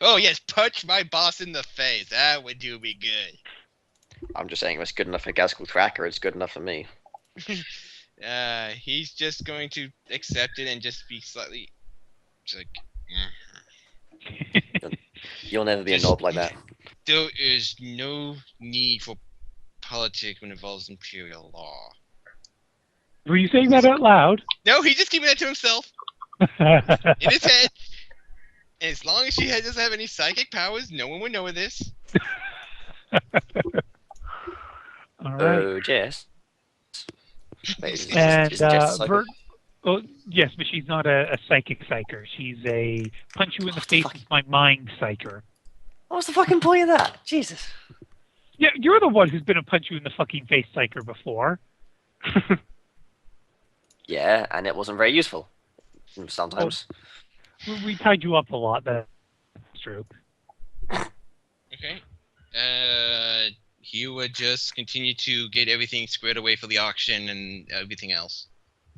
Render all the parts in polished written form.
Oh yes, punch my boss in the face. That would do me good. I'm just saying, if it's good enough for Gaskell Tracker, it's good enough for me. He's just going to accept it and just be slightly, just like, You'll never be a just knob like that. there is no need for politics when it involves imperial law. Were you saying that out loud? No, he's just keeping that to himself in his head. And as long as she doesn't have any psychic powers, no one would know of this. All right. Oh, Jess. Wait, And isn't Jess a psycho? Vert. Oh, yes, but she's not a psychic psyker. She's a punch you in the What's the face fuck? with my mind psyker. What's the fucking point of that? Jesus. Yeah, you're the one who's been a punch you in the fucking face psyker before. Yeah, and it wasn't very useful. Sometimes. We tied you up a lot. That's true. Okay. He would just continue to get everything squared away for the auction and everything else.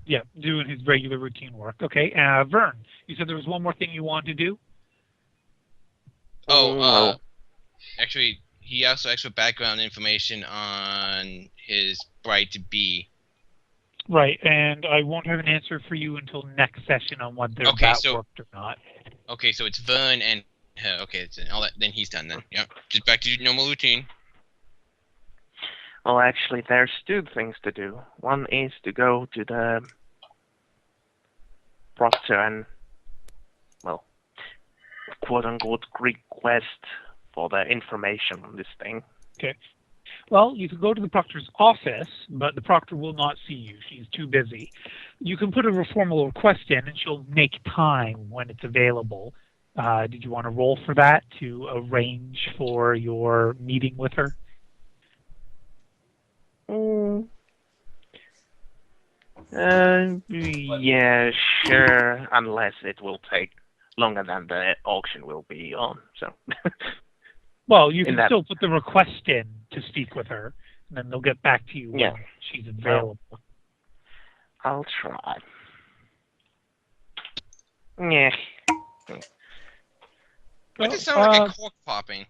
Yeah, doing his regular routine work. Okay, Vern, you said there was one more thing you wanted to do? Oh, No. actually, he also asked for background information on his bride-to-be. Right, and I won't have an answer for you until next session on whether Okay, that so- worked or not. Okay, so it's Vern and her. Okay, so all that. Then he's done. Then, yeah, just back to normal routine. Well, actually, there's two things to do. One is to go to the proctor and, well, quote-unquote request for the information on this thing. Well, you can go to the proctor's office, but the proctor will not see you. She's too busy. You can put a formal request in, and she'll make time when it's available. Did you want to roll for that to arrange for your meeting with her? Yeah, sure, unless it will take longer than the auction will be on. So, Well, you In can that- still put the request in to speak with her, and then they'll get back to you when Yeah. she's available. I'll try. Yeah. Why does it sound like uh, a cork popping?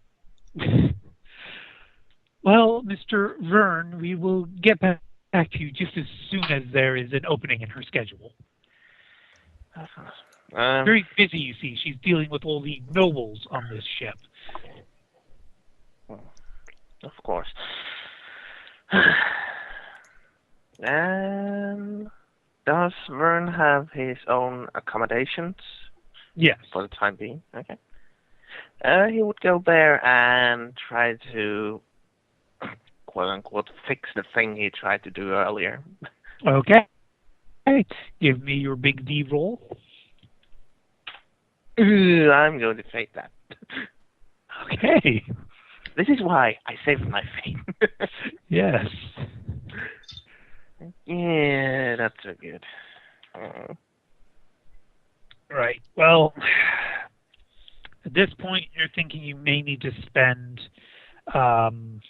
Well, Mr. Vern, we will get back to you just as soon as there is an opening in her schedule. Very busy, you see. She's dealing with all the nobles on this ship. Of course. And does Vern have his own accommodations Yes. for the time being? Okay. He would go there and try to, quote unquote, fix the thing he tried to do earlier. Okay. Give me your big D roll. I'm going to fake that. Okay. This is why I saved my fate. Yes. Yeah, that's so good. Right. Well, at this point, you're thinking you may need to spend some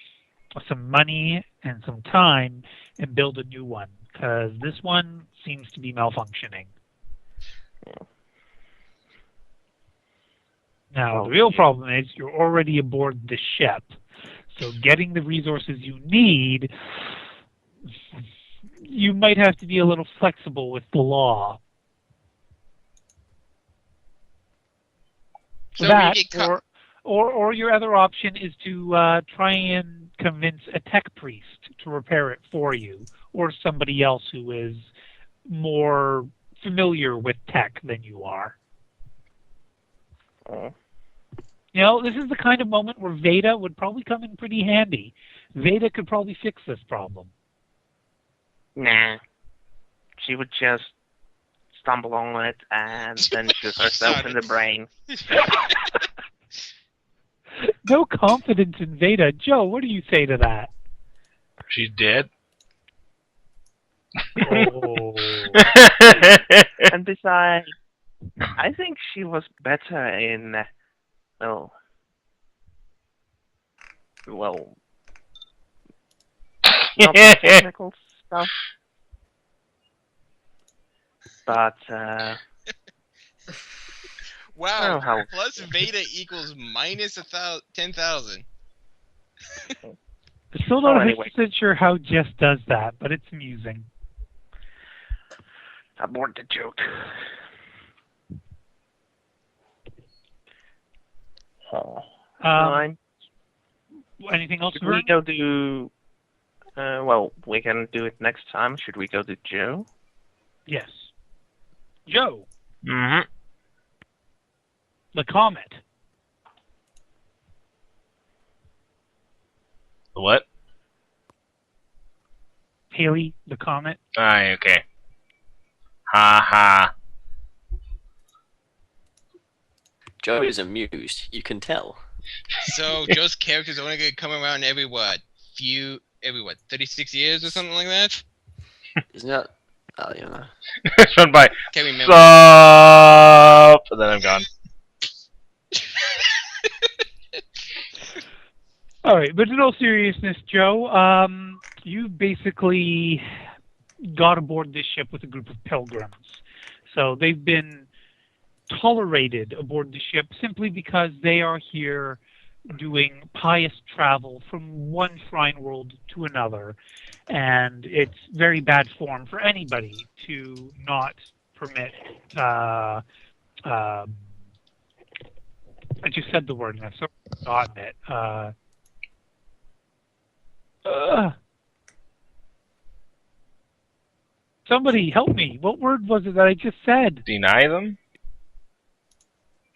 money and some time and build a new one, because this one seems to be malfunctioning. Now, the real problem is you're already aboard the ship, so getting the resources you need, you might have to be a little flexible with the law. So That, we get or your other option is to try and convince a tech priest to repair it for you, or somebody else who is more familiar with tech than you are. You know, this is the kind of moment where Veda would probably come in pretty handy. Veda could probably fix this problem. Nah. She would just stumble on it and then shoot herself in the brain. No confidence in Veda. Joe, what do you say to that? She's dead. Oh. And besides, I think she was better in, well, not the technical stuff, but Wow. how Plus Veda equals minus 10,000. I'm still not anyway. 100% sure how Jess does that, but it's amusing. abort the joke. Fine. Anything else, Should we Vern? go to? Well, we can do it next time. Should we go to Joe? Yes. Joe, Mm-hmm. the comet. The what? Haley, the comet. Aye, okay. Ha ha. Joe is amused. You can tell. So Joe's character's only gonna come around every 36 years or something like that? Isn't that? You know. It's run by Can't remember. Sup, and then I'm gone. All right, but in all seriousness, Joe, you basically got aboard this ship with a group of pilgrims. So they've been tolerated aboard the ship simply because they are here doing pious travel from one shrine world to another. And it's very bad form for anybody to not permit. I just said the word and I've sort of forgotten it. Somebody help me. What word was it that I just said? Deny them?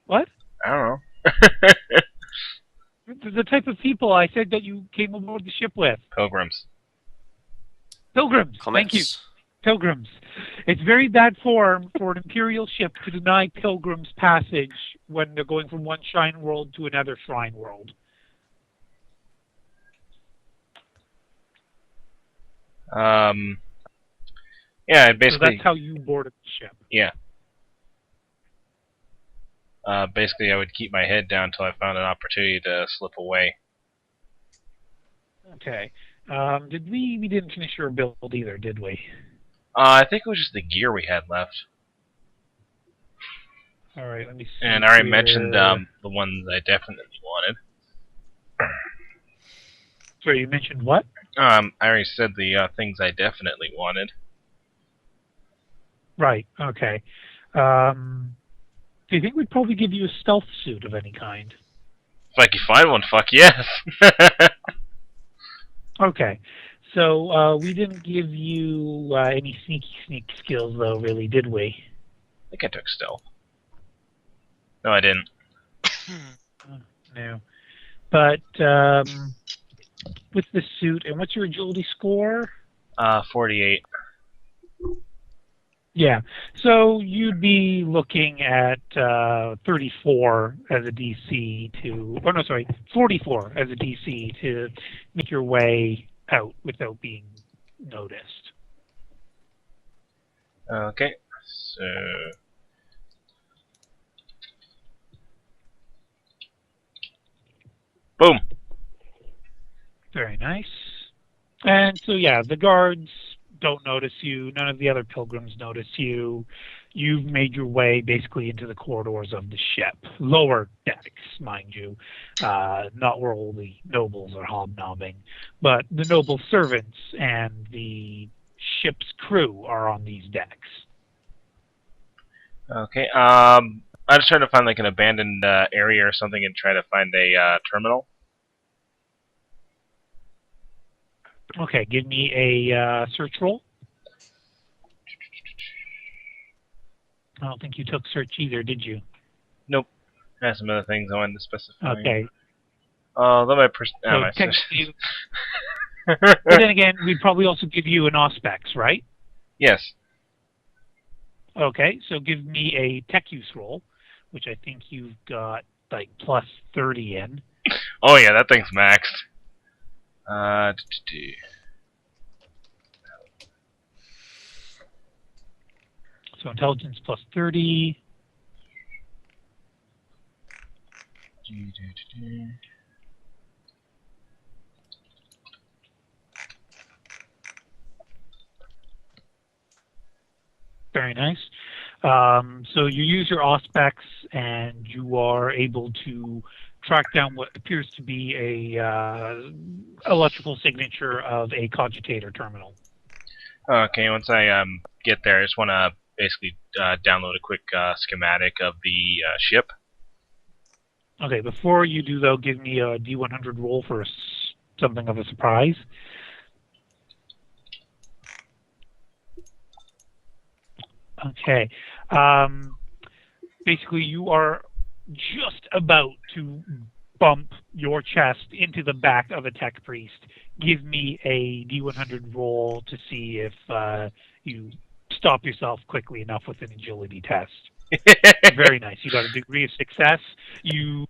What? I don't know. The type of people I said that you came aboard the ship with. Pilgrims. Pilgrims. Comments? Thank you. Pilgrims. It's very bad form for an Imperial ship to deny pilgrims passage when they're going from one shrine world to another shrine world. Yeah, So basically, that's how you boarded the ship. yeah. Basically, I would keep my head down until I found an opportunity to slip away. Okay. Did we didn't finish your build either, did we? I think it was just the gear we had left. All right, let me see. And I already here. mentioned the ones I definitely wanted. Sorry, you mentioned what? I already said the things I definitely wanted. Right. Okay. Do you think we'd probably give you a stealth suit of any kind? If I could find one, fuck yes. Okay. So we didn't give you any sneak skills, though, really, did we? I think I took stealth. No, I didn't. No. But with the suit, and what's your agility score? 48. Yeah. So you'd be looking at 34 as a DC to, oh no, sorry, 44 as a DC to make your way out without being noticed. Okay, so... Boom! Very nice. And so, yeah, the guards don't notice you. None of the other pilgrims notice you. You've made your way basically into the corridors of the ship. Lower decks, mind you. Not where all the nobles are hobnobbing. But the noble servants and the ship's crew are on these decks. Okay, I'm just trying to find like an abandoned area or something and try to find a terminal. Okay, give me a search roll. I don't think you took search either, did you? Nope. I have some other things I wanted to specify. Okay. Although my So technically, but then again, we'd probably also give you an auspex, right? Yes. Okay, so give me a tech use roll, which I think you've got like plus 30 in. Oh yeah, that thing's maxed. So intelligence plus 30. Very nice. So you use your auspex, and you are able to track down what appears to be a electrical signature of a cogitator terminal. Okay, once I get there, I just want to basically download a quick schematic of the ship. Okay, before you do, though, give me a D100 roll for something of a surprise. Okay. Basically, you are just about to bump your chest into the back of a tech priest. Give me a D100 roll to see if you stop yourself quickly enough with an agility test. Very nice. You got a degree of success. You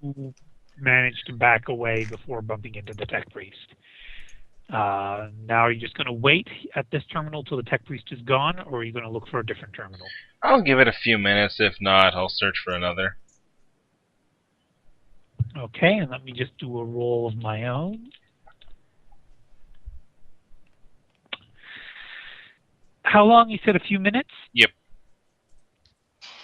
managed to back away before bumping into the tech priest. Now, are you just going to wait at this terminal till the tech priest is gone, or are you going to look for a different terminal? I'll give it a few minutes. If not, I'll search for another. Okay, and let me just do a roll of my own. How long? You said a few minutes? Yep.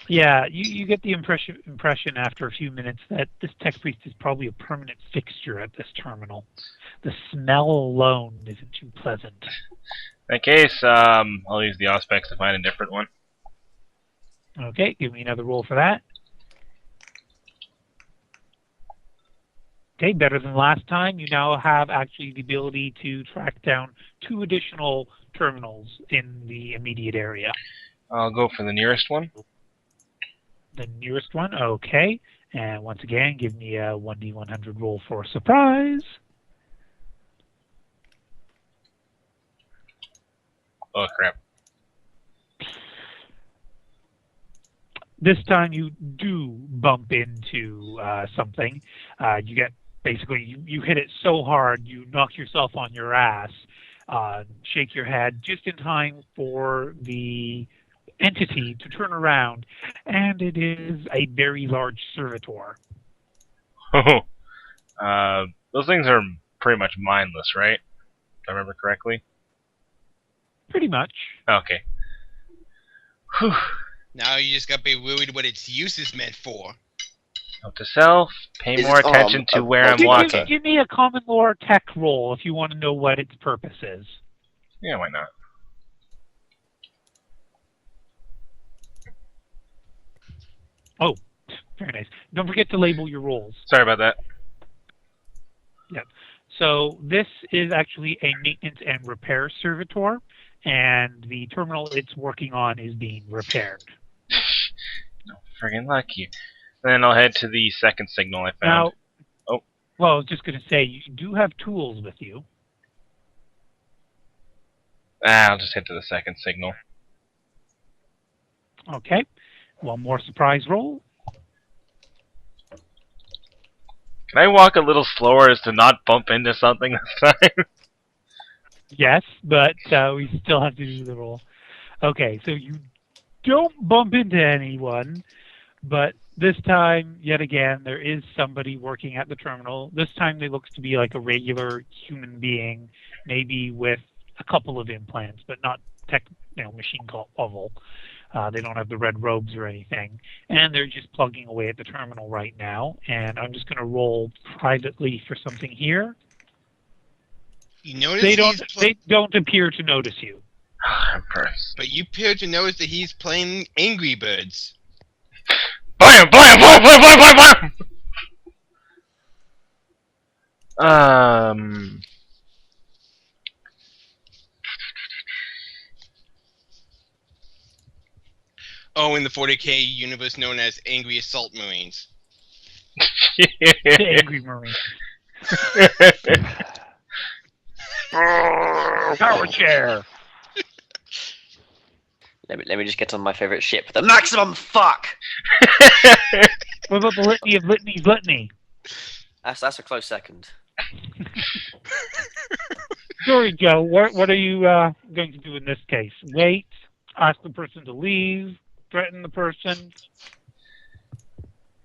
Yeah, you get the impression after a few minutes that this tech priest is probably a permanent fixture at this terminal. The smell alone isn't too pleasant. In that case, I'll use the auspex to find a different one. Okay, give me another roll for that. Okay, better than last time. You now have actually the ability to track down 2 additional terminals in the immediate area. I'll go for the nearest one. The nearest one, okay. And once again, give me a 1D100 roll for surprise. Oh, crap. This time you do bump into something. You get basically you hit it so hard you knock yourself on your ass, shake your head just in time for the entity to turn around, and it is a very large servitor. Those things are pretty much mindless, right? If I remember correctly. Pretty much. Okay. Whew. Now you just gotta be worried what its use is meant for. Note to self, pay Is more it, attention to where I'm give- walking. Give me a common lore tech roll if you want to know what its purpose is. Yeah, why not? Oh, very nice. Don't forget to label your rolls. Sorry about that. Yep. So this is actually a maintenance and repair servitor, and the terminal it's working on is being repaired. No friggin' lucky. Then I'll head to the second signal I found. Now, Oh. well, I was just going to say, you do have tools with you. I'll just head to the second signal. Okay. One more surprise roll. Can I walk a little slower as to not bump into something this time? Yes, but we still have to do the roll. Okay, so you don't bump into anyone, but this time, yet again, there is somebody working at the terminal. This time, they looks to be like a regular human being, maybe with a couple of implants, but not machine level. They don't have the red robes or anything, and they're just plugging away at the terminal right now. And I'm just going to roll privately for something here. You notice They don't appear to notice you. Impressed. but you appear to notice that he's playing Angry Birds. Blam! Blam! Blam! Blam! Blam! Blam! Blam! Oh, in the 40K universe known as Angry Assault Marines. The angry marine. Power chair. Let me just get on my favorite ship, the maximum fuck. What about the litany of litany? That's a close second. Sorry, Joe. What are you going to do in this case? Wait, ask the person to leave, threaten the person.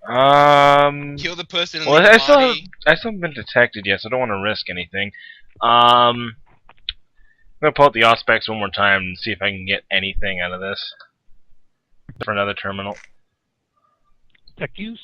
Kill the person in Well, the I still body. haven't been detected yet, so I don't want to risk anything. I'm gonna pull out the auspex one more time and see if I can get anything out of this. for another terminal. Tech use.